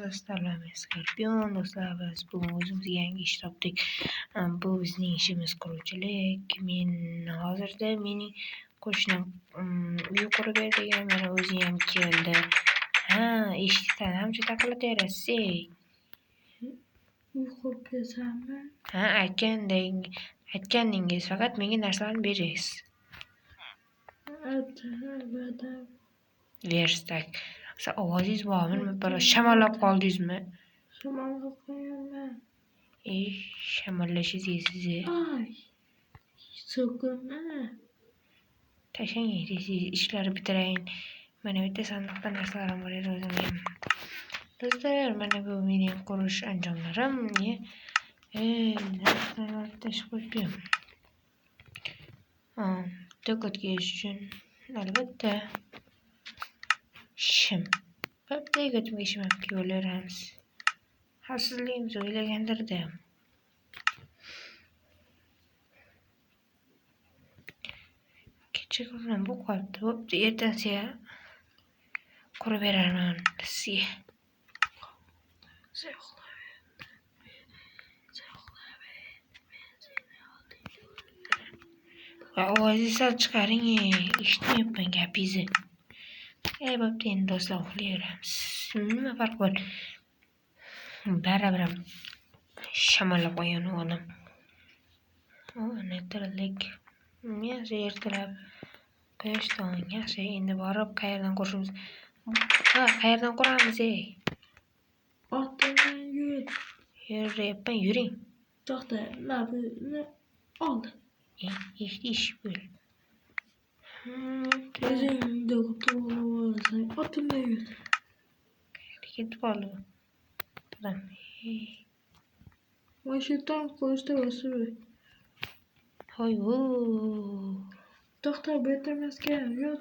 Do'stlarimiz Scorpion do'stlarimiz bugun o'zimizga yangi ish topdik. Bu bizning ishimiz quruvchilik. Men hozirda mening qo'shnim uy qurib bergan, mana o'zi ham keldi. Eshikdan ham juda qilaverasiz. Uy qurib bersammi? Aytgandingiz, faqat menga narsalarni berasiz. Verstak. Ovozingiz bormi? Bir shamollab qoldingizmi? Shamollab qo'yaman. Shamollashingiz sizni. Ay, so'kma. Tashlang, ishlarni bitirayin. Mana bu yerda sandiqda narsalarim bor edi o'zim ham. Do'stlar, mana bu mening qurish anjomlarim. Narsalarni tashib qo'ydim. To'katkish uchun albatta shim. Bitta ko'timiga shim olib kelaveramiz. Xavfsizligimiz o'ylagandirda. Kecha ko'rgan bu qolibdi. Bo'pti, ertasiga qurib beraman sizga. Ovozingizni sal chiqaring, eshitmayapman gapingizni. Bo'pti, endi do'stlar uxlayveramiz. Nima farq bor? Baribir shamollab qo'ygan o'g'lim. Natilik. Yaxshi ertalab quyosh tong. Yaxshi, endi borib qayerdan qurishimiz? Qayerdan quramiz? Ortidan yur. Yuryapman, yuring. To'xta, labini ol. Ish bo'l. O'zingda to'g'ri ortidan yur. Ketib qoldi. Mana shu yerdan qurishda bosib. Hoy, To'xta, bu yerda emasga, yur.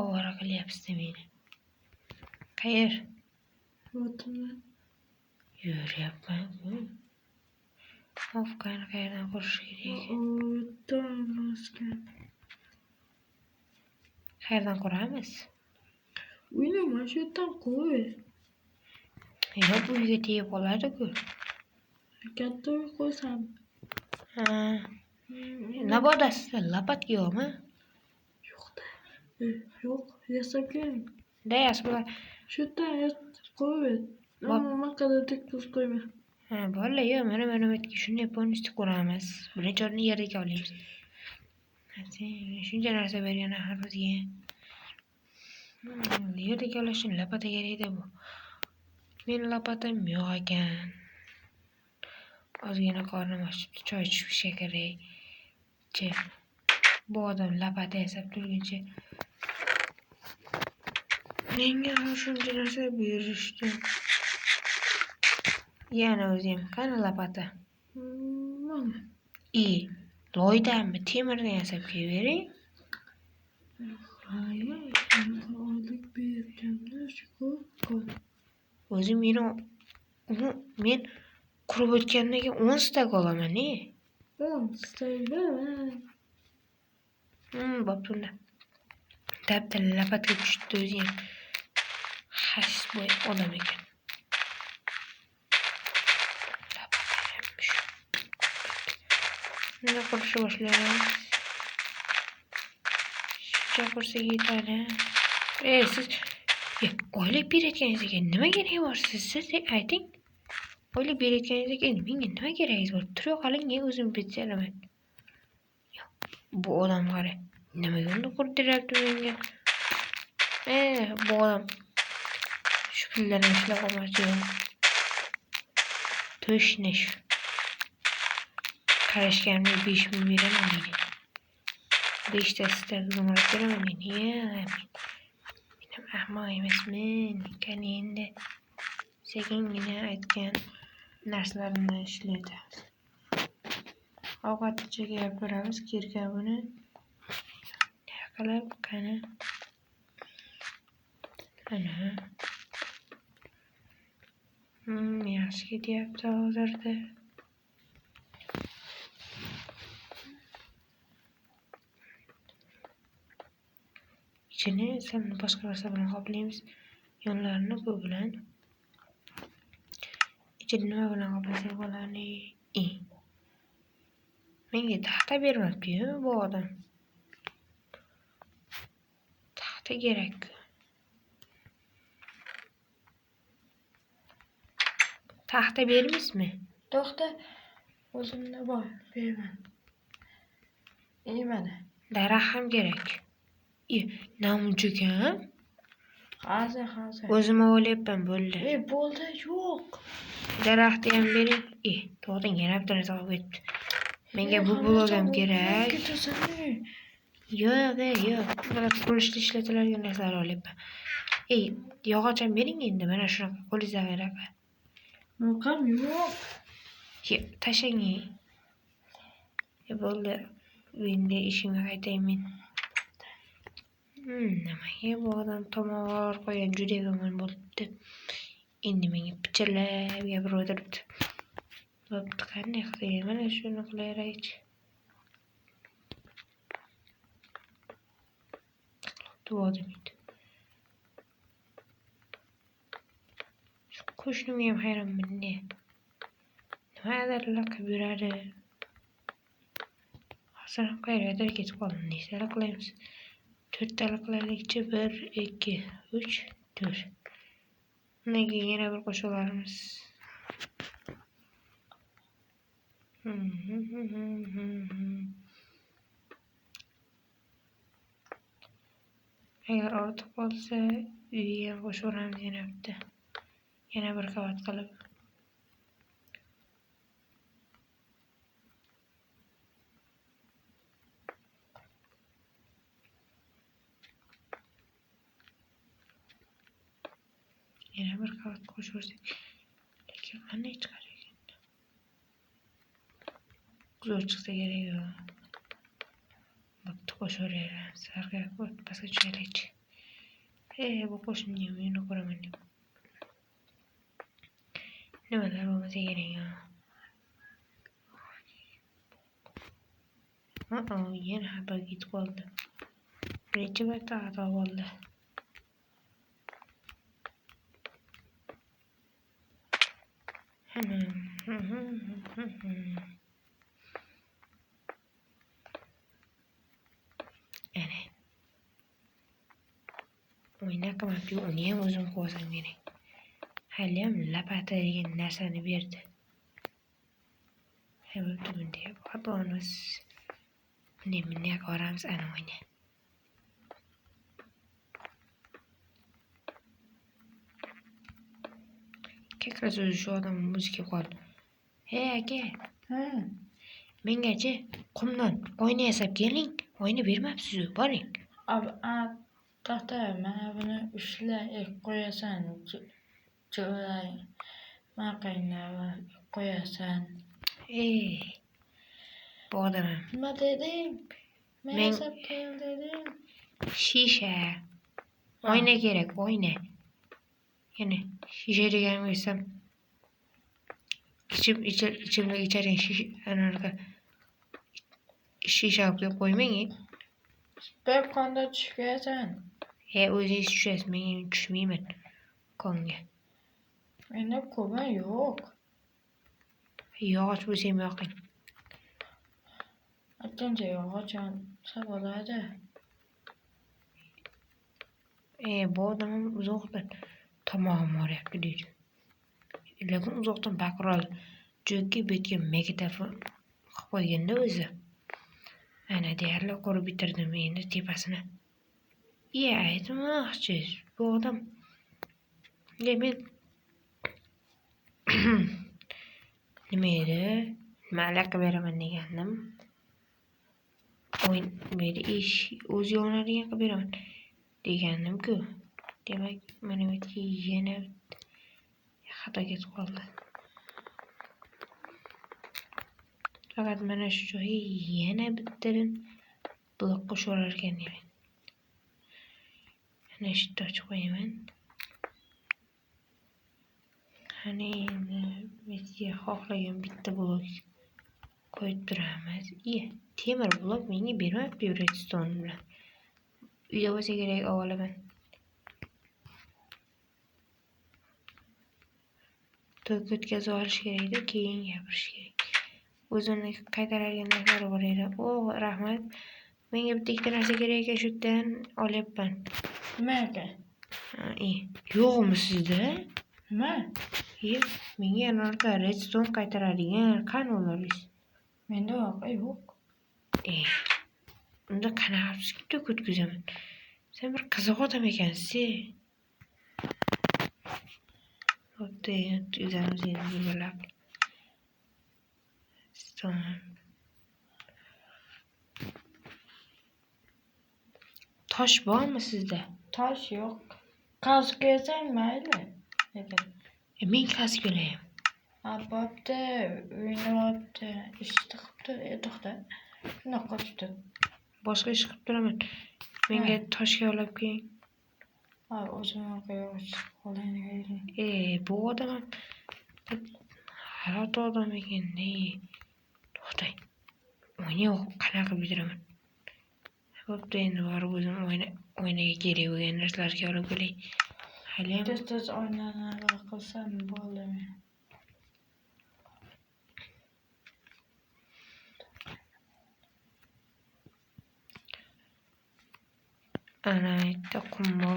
ovora qilyapsiz meni. Qayer? Ortidan Yuryapman. Ofkani qayerdan qurish kerak? Ortidan emasga. Qayerdan quramiz? Uyni mana shu yerdan qo'y. Yo'q, uyga tegib qoladi-ku. Katta uy qo'ysam. Mabodo sizda lopatka yo'qmi? Yo'qda. Yo'q, yasab keling. Yasab Shu yerdan qo'y. Maqada tek tuz qo'yma. Bolalar, yo'q, mana bu yerga shunday polностью quramiz. Birinchi o'rinni yerga olamiz. Shuncha narsa bergan axir bizga. Yerga olish uchun lopata kerak-da bu. Meni lopatam yo'q ekan. Ozgina qornim ochibdi, choy ichishga kerak. Bu odam lopata yasab turguncha menga shuncha narsa berishdi. Yana o'zim qani lopata? Mana. Loydanmi, temirdan yasab kelavering. Oylik berganda shu qo'l. O'zim men qurib o'tgandan keyin 10 stak olaman. 10 stakda. Bo'pti. Dabda lapatga tushdi o'zi ham. Xas bo'y odam ekan. Nima qurishni boshlaymiz? Shuncha qursak yetadi. Siz oylik berayotganingizga nima keragi bor siz ayting. Oylik berayotganingizga menga nima keragingiz bor? Turib qoling, o'zim bitiraman. Bu odam qara. Nima yo'lni qurdiryapti menga? Bu odam shu pullarni ishlab olmoqchi. To'shni shu. Qarashganimda 5000 beraman men. 5 ta stak zumrad beraman men. Men ahmoq emasman. Qani endi sekingina aytgan narsalarimni ishlaymiz. Ovqatcha gapiramiz, kirka buni. Qilib qani. Ana. Yaxshi ketyapti hozirda. Ichini boshqa narsa bilan qoplaymiz. Yonlarini bu bilan ichini nima bilan qoplasak bo'ladi? Menga taxta bermabdi-yu bu odam. Taxta kerak. Taxta bermisizmi? To'xta. O'zimda bor. Beraman. Mana. Daraxt ham kerak. Namuncha-kam? Hozir. O'zim olyapman bo'ldi. Bo'ldi, yo'q. Daraxtni ham bering. To'xtang, yana bitta narsa qolib ketdi. Menga bu blok ham kerak. Yo'q. Qurishda ishlatiladigan narsalar olyapman. Yog'och ham bering endi, mana shunaqa qo'lingizga kerak. Muqam yo'q. Tashlang. Bo'ldi. Endi ishimga qaytay men. Nimaga bu odam tomog'i qo'ygan juda yomon bo'libdi. Endi menga pichirlab gapirib o'tiribdi. Bo'pti, qanday qilay? Mana shuni qilaylik. Duodim. Shu qo'shnimga ham hayronman. Nimadir laqib yuradi. Hozir qayergadir ketib qoldim. Nechta qilaymiz? 4 ta qilaylikchi. 1, 2, 3, 4. Undan keyin yana bir qo'shib agar ortiq bo'lsa, uyga ham qo'shaveramiz yana bitta. Yana bir qavat qilib. Yana bir qavat qo'shaversak. Lekin qanday chiqar ekan? Zo'r chiqsa kerak. Bo'pti, qo'shaveramiz. Sarga pastga tushaylikchi. Bu qo'shimni ham uyini ko'raman deb. Nimalar bo'lmasa kerak. Yana xato ketib qoldi. Birinchi marta xato bo'ldi. O'ynak qilmabdi, uni ham o'zim qo'ysam kerak. Haliyam lapata degan narsani berdi. Bo'pti, bunday xatoni bunday ko'ramiz ana o'yna. Kekras o'zi shu odamning o'ziga qoldi. Aka. Mengachi qumdan oyna yasab keling. Oyna bermabsiz-ku, boring. To'xta, mana buni ushla, qo'yasan. Cho'lay. Maqaynab qo'yasan. Bu odam. Nima deding? Men yasab kel dedim. Shisha. Oyna kerak, oyna. Yana shisha degan bo'lsam. İçimde içerin anarka shisha olib qo'ymang. Bir konda tushgasan. O'zingiz tushasiz, men tushmayman konga. Menda ko'ma yo'q. Yog'och bo'lsa ham yoqing. Aytgancha yog'och olsa bo'ladi. Bu odam uzoqdan tomog'im og'riyapti deydi. Lekin uzoqdan baqirol jo'kka betga magnitofon qilib qo'yganda o'zi. Ana deyarli qurib bitirdim endi tepasini. Aytmoqchi, bu odam men nima edi? Malaka beraman degandim. O'yin meni ish o'z yonlariga qilib beraman degandim-ku. Demak, mana bu yana xato ketib qoldi. Faqat mana shu joyi yana bittadan blok qo'shirar ekan. Ana shu ochib qo'yaman. Qani endi bizga xohlagan bitta blok qo'yib turamiz. Temir blok menga bermabdi redstone bilan. Uyda bo'lsa kerak olaman. to'k o'tkazib olish kerakda, keyin gapirish kerak. O'zimni qaytaradigan narsalar bor edi. Rahmat. Menga bitta ikkita narsa kerak ekan, shu yerdan olyapman. Nima ekan? Yo'qmi sizda? Nima? Menga anarda redstone qaytaradigan qani ularsiz? Menda yo'q. Unda qanaqa to'k o'tkazaman? Sen bir qiziq odam ekansiz. Bo'pti, o'tkazamiz endi birgalab. Tosh bormi sizda? Tosh yo'q. Kask yesang mayli. Men kask olayim. Bo'pti, o'ynayapti. Ishni qilibdi, to'xta. Shuna qochdi. Boshqa ish qilib turaman. Menga toshga olib keling. O'zim qo'yib Bu odam hayot odam ekan-da. To'xtang. Qanaqa bidiraman. Bo'pti, endi borib o'zim o'ynaga kerak bo'lgan narsalarga olib kelay. Haliyam tez o'ynanaga qilsam bo'ldi. Ana bitta qumma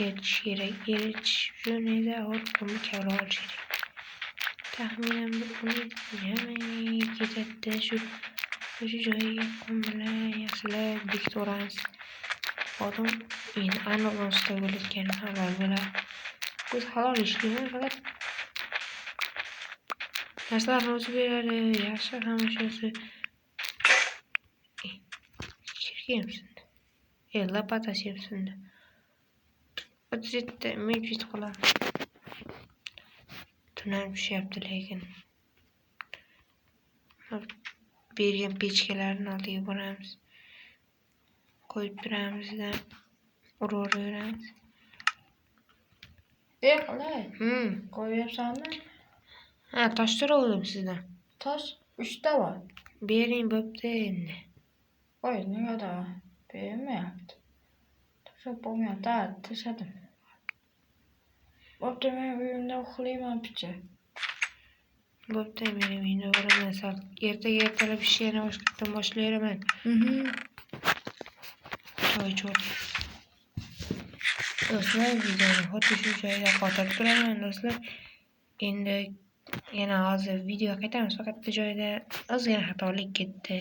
eritish kerak. Eritish uchun esa qumni kavlab olish kerak. Taxminan uni ketadi. Shu joyiga qum bilan yaxshilab bekitvoramiz. Odam endi aniq usta bo'layotgani halol bo'ladi. Biz halol ishlaymiz, faqat narsalarni o'zi beradi. Yaxshi hammasi. Kirganmisan? Lapatasi yapsindi. O'tizda mevjud qilamiz. Tunan tushyapti lekin. Bergan pechkalarni oldiga boramiz. Qo'yib turamizdan uraveramiz. Qalay? Qo'yapsanmi? Tosh so'ravdim sizdan. Tosh 3 ta bor. Bering, bo'pti endi. Nega bermayapti? To'xtab bo'lmayapti. Tashladim. Bo'pti, men uyimda uxlayman picha. Bo'pti, men uyimda boraman. Ertaga-ertalab ishga yana boshqatdan boshlayman. Choy cho'rt. Do'stlar, videoni xuddi shu joyda qoldirib turaman, do'stlar. Endi yana hozir video qaytamiz, faqat bu joyda ozgina xatolik ketdi.